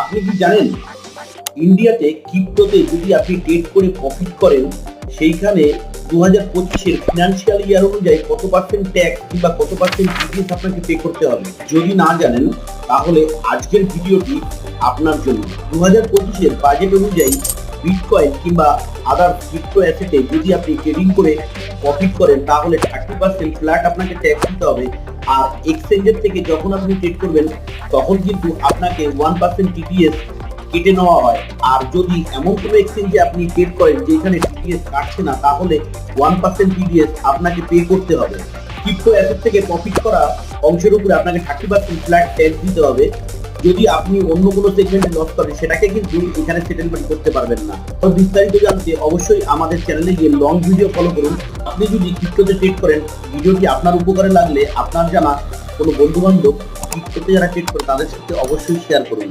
আপনি কি জানেন ইন্ডিয়াতে ক্রিপ্টোতে যদি আপনি ট্রেড করে প্রফিট করেন সেইখানে 2025-এর ফিনান্সিয়াল ইয়ার অনুযায়ী কত পার্সেন্ট ট্যাক্স কিংবা কত পার্সেন্ট টিডিএস আপনাকে পে করতে হবে? যদি না জানেন তাহলে আজকের ভিডিওটি আপনার জন্য। 2025-এর বাজেট অনুযায়ী বিটকয়েন কিংবা আদার ক্রিপ্টো অ্যাসেটে যদি আপনি ট্রেডিং করে প্রফিট করেন তাহলে 30% ফ্ল্যাট আপনাকে ট্যাক্স দিতে হবে। আর এক্সচেঞ্জের থেকে যখন আপনি ট্রেড করবেন তখন কিন্তু আপনাকে 1% টিডিএস কেটে নেওয়া হয়। আর যদি এমন কোনো এক্সচেঞ্জে আপনি ট্রেড করেন যেখানে টিডিএস কাটছে না তাহলে 1% টিডিএস আপনাকে পে করতে হবে। ক্রিপ্টো অ্যাসেট থেকে প্রফিট করা অংশের উপরে আপনাকে 30% ফ্ল্যাট ট্যাক্স দিতে হবে। যদি আপনি অন্য কোনো সেগমেন্টে লস করেন সেটাকে কিন্তু এখানে সেটেলমেন্ট করতে পারবেন না। তো বিস্তারিত জানতে অবশ্যই আমাদের চ্যানেলে গিয়ে লং ভিডিও ফলো করুন। আপনি যদি ক্রিপ্টোতে ট্রেড করেন ভিডিওটি আপনার উপকারে লাগলে আপনার জানা কোনো বন্ধু বান্ধব ক্রিপ্টোতে যারা ট্রেড করে তাদের সাথে অবশ্যই শেয়ার করুন।